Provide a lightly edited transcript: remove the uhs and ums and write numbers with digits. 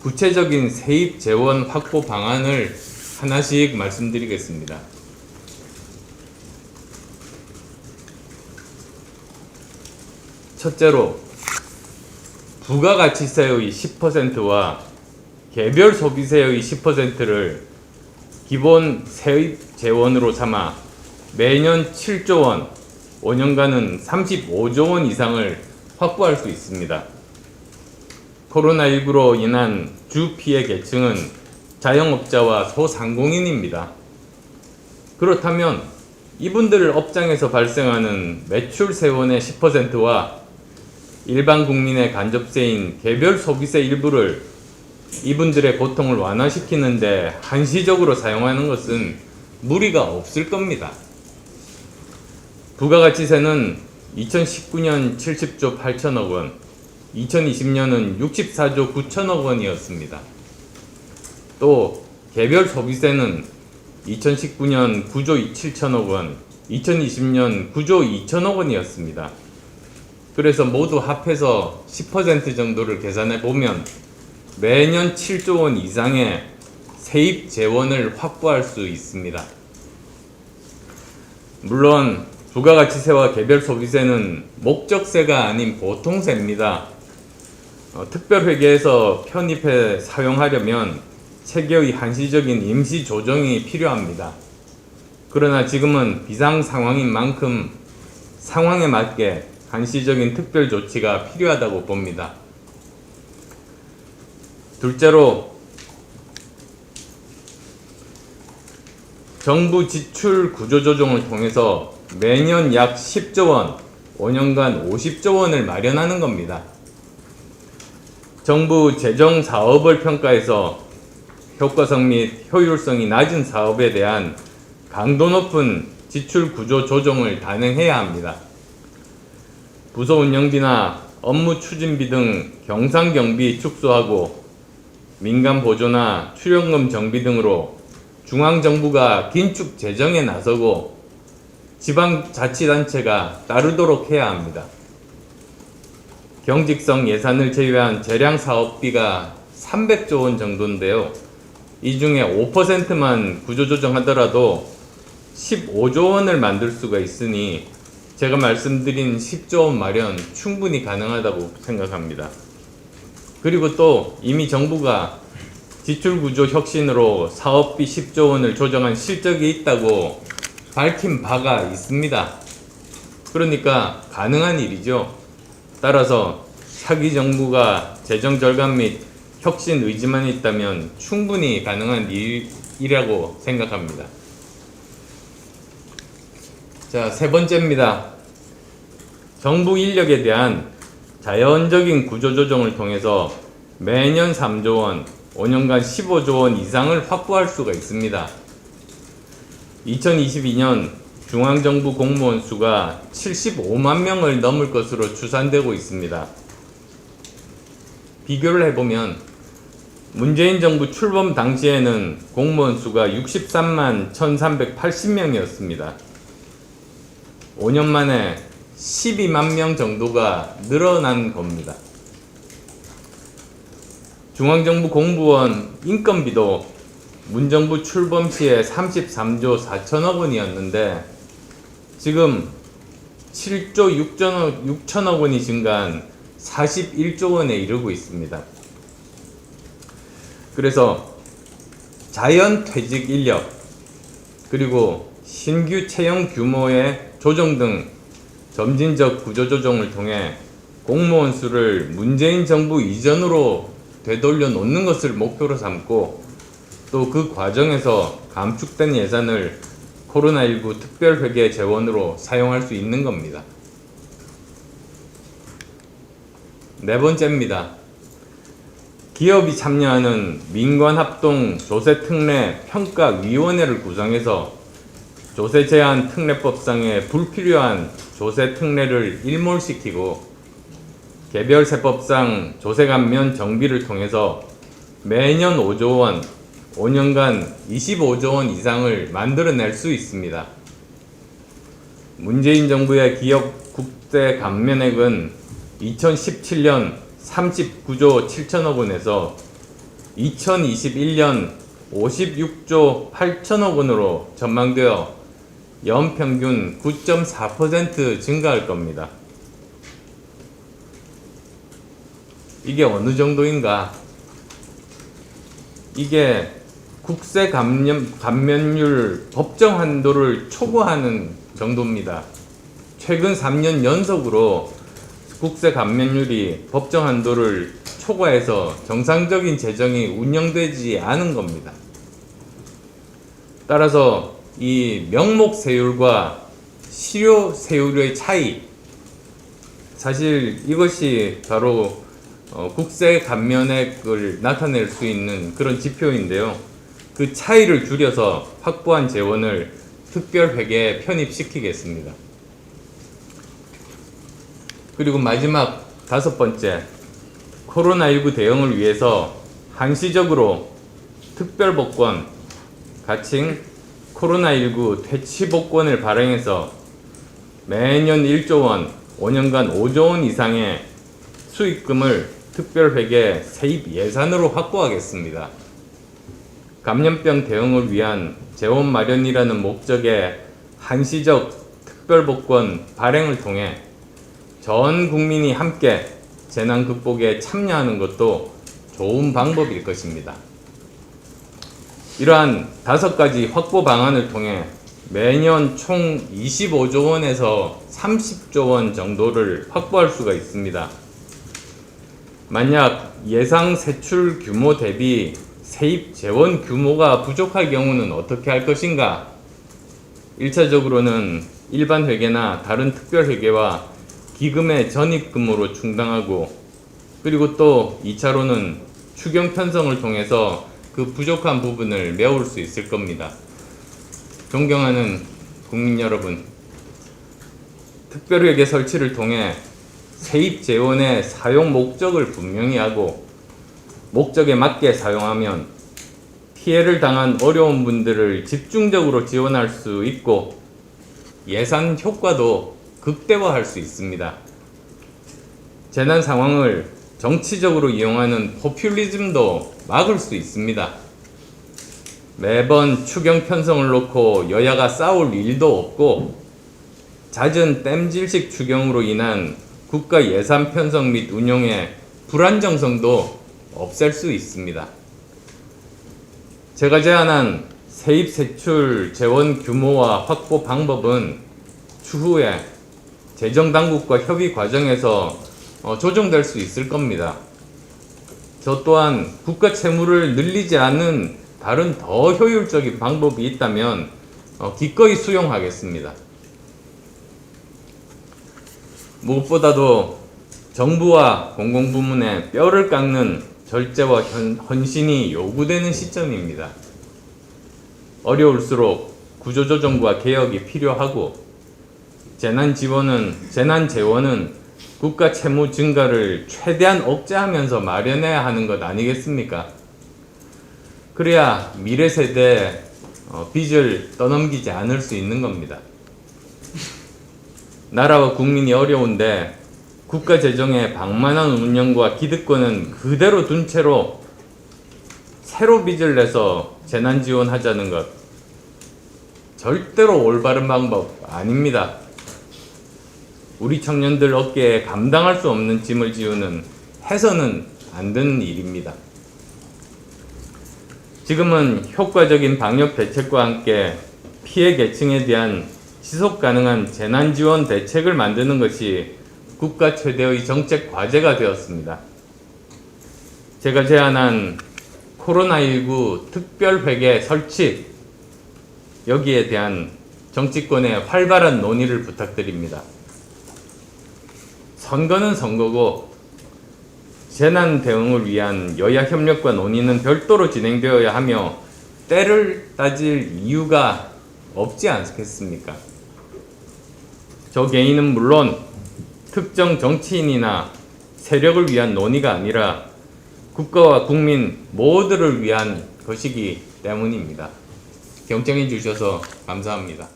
구체적인 세입 재원 확보 방안을 하나씩 말씀드리겠습니다. 첫째로 부가가치세의 10%와 개별 소비세의 10%를 기본 세입 재원으로 삼아 매년 7조 원, 5년간은 35조 원 이상을 확보할 수 있습니다. 코로나19로 인한 주 피해 계층은 자영업자와 소상공인입니다. 그렇다면 이분들 업장에서 발생하는 매출 세원의 10%와 일반 국민의 간접세인 개별 소비세 일부를 이분들의 고통을 완화시키는데 한시적으로 사용하는 것은 무리가 없을 겁니다. 부가가치세는 2019년 70조 8천억 원, 2020년은 64조 9천억 원이었습니다. 또 개별 소비세는 2019년 9조 7천억 원, 2020년 9조 2천억 원이었습니다. 그래서 모두 합해서 10% 정도를 계산해 보면 매년 7조 원 이상의 세입 재원을 확보할 수 있습니다. 물론 부가가치세와 개별 소비세는 목적세가 아닌 보통세입니다. 특별회계에서 편입해 사용하려면 체계의 한시적인 임시 조정이 필요합니다. 그러나 지금은 비상 상황인 만큼 상황에 맞게 한시적인 특별 조치가 필요하다고 봅니다. 둘째로 정부 지출 구조조정을 통해서 매년 약 10조 원, 5년간 50조 원을 마련하는 겁니다. 정부 재정 사업을 평가해서 효과성 및 효율성이 낮은 사업에 대한 강도 높은 지출 구조 조정을 단행해야 합니다. 부서 운영비나 업무 추진비 등 경상 경비 축소하고 민간 보조나 출연금 정비 등으로 중앙정부가 긴축 재정에 나서고 지방자치단체가 따르도록 해야 합니다. 경직성 예산을 제외한 재량 사업비가 300조 원 정도인데요. 이 중에 5%만 구조조정하더라도 15조 원을 만들 수가 있으니 제가 말씀드린 10조 원 마련 충분히 가능하다고 생각합니다. 그리고 또 이미 정부가 지출구조 혁신으로 사업비 10조 원을 조정한 실적이 있다고 밝힌 바가 있습니다. 그러니까 가능한 일이죠. 따라서 차기 정부가 재정 절감 및 혁신 의지만 있다면 충분히 가능한 일이라고 생각합니다. 자, 세 번째입니다. 정부 인력에 대한 자연적인 구조조정을 통해서 매년 3조 원, 5년간 15조 원 이상을 확보할 수가 있습니다. 2022년 중앙정부 공무원 수가 75만 명을 넘을 것으로 추산되고 있습니다. 비교를 해보면 문재인 정부 출범 당시에는 공무원 수가 63만 1380명이었습니다. 5년 만에 12만 명 정도가 늘어난 겁니다. 중앙정부 공무원 인건비도 문정부 출범 시에 33조 4천억 원이었는데 지금 7조 6천억 원이 증가한 41조 원에 이르고 있습니다. 그래서 자연 퇴직 인력 그리고 신규 채용 규모의 조정 등 점진적 구조조정을 통해 공무원 수를 문재인 정부 이전으로 되돌려 놓는 것을 목표로 삼고 또 그 과정에서 감축된 예산을 코로나19 특별회계 재원으로 사용할 수 있는 겁니다. 네 번째입니다. 기업이 참여하는 민관합동 조세특례 평가위원회를 구성해서 조세제한 특례법상의 불필요한 조세특례를 일몰시키고 개별세법상 조세감면 정비를 통해서 매년 5조 원, 5년간 25조 원 이상을 만들어낼 수 있습니다. 문재인 정부의 기업 국세 감면액은 2017년 39조 7천억 원에서 2021년 56조 8천억 원으로 전망되어 연평균 9.4% 증가할 겁니다. 이게 어느 정도인가? 이게 국세 감면율 법정 한도를 초과하는 정도입니다. 최근 3년 연속으로 국세 감면율이 법정 한도를 초과해서 정상적인 재정이 운영되지 않은 겁니다. 따라서 이 명목 세율과 실효 세율의 차이, 사실 이것이 바로 국세 감면액을 나타낼 수 있는 그런 지표인데요. 그 차이를 줄여서 확보한 재원을 특별회계에 편입시키겠습니다. 그리고 마지막 5번째, 코로나19 대응을 위해서 한시적으로 특별복권, 가칭 코로나19 퇴치복권을 발행해서 매년 1조 원, 5년간 5조 원 이상의 수익금을 특별회계 세입 예산으로 확보하겠습니다. 감염병 대응을 위한 재원 마련이라는 목적의 한시적 특별복권 발행을 통해 전 국민이 함께 재난 극복에 참여하는 것도 좋은 방법일 것입니다. 이러한 5가지 확보 방안을 통해 매년 총 25조 원에서 30조 원 정도를 확보할 수가 있습니다. 만약 예상 세출 규모 대비 세입 재원 규모가 부족할 경우는 어떻게 할 것인가? 1차적으로는 일반 회계나 다른 특별 회계와 기금의 전입금으로 충당하고, 그리고 또 2차로는 추경 편성을 통해서 그 부족한 부분을 메울 수 있을 겁니다. 존경하는 국민 여러분, 특별회계 설치를 통해 세입 재원의 사용 목적을 분명히 하고 목적에 맞게 사용하면 피해를 당한 어려운 분들을 집중적으로 지원할 수 있고 예산 효과도 극대화할 수 있습니다. 재난 상황을 정치적으로 이용하는 포퓰리즘도 막을 수 있습니다. 매번 추경 편성을 놓고 여야가 싸울 일도 없고 잦은 땜질식 추경으로 인한 국가 예산 편성 및 운용의 불안정성도 없앨 수 있습니다. 제가 제안한 세입 세출 재원 규모와 확보 방법은 추후에 재정당국과 협의 과정에서 조정될 수 있을 겁니다. 저 또한 국가 채무를 늘리지 않는 다른 더 효율적인 방법이 있다면 기꺼이 수용하겠습니다. 무엇보다도 정부와 공공부문의 뼈를 깎는 절제와 헌신이 요구되는 시점입니다. 어려울수록 구조조정과 개혁이 필요하고 재난 재원은 국가 채무 증가를 최대한 억제하면서 마련해야 하는 것 아니겠습니까? 그래야 미래 세대에 빚을 떠넘기지 않을 수 있는 겁니다. 나라와 국민이 어려운데 국가 재정의 방만한 운영과 기득권은 그대로 둔 채로 새로 빚을 내서 재난 지원하자는 것, 절대로 올바른 방법 아닙니다. 우리 청년들 어깨에 감당할 수 없는 짐을 지우는 해서는 안 되는 일입니다. 지금은 효과적인 방역 대책과 함께 피해 계층에 대한 지속 가능한 재난 지원 대책을 만드는 것이 국가 최대의 정책 과제가 되었습니다. 제가 제안한 코로나19 특별회계 설치, 여기에 대한 정치권의 활발한 논의를 부탁드립니다. 선거는 선거고 재난 대응을 위한 여야 협력과 논의는 별도로 진행되어야 하며 때를 따질 이유가 없지 않겠습니까? 저 개인은 물론 특정 정치인이나 세력을 위한 논의가 아니라 국가와 국민 모두를 위한 것이기 때문입니다. 경청해 주셔서 감사합니다.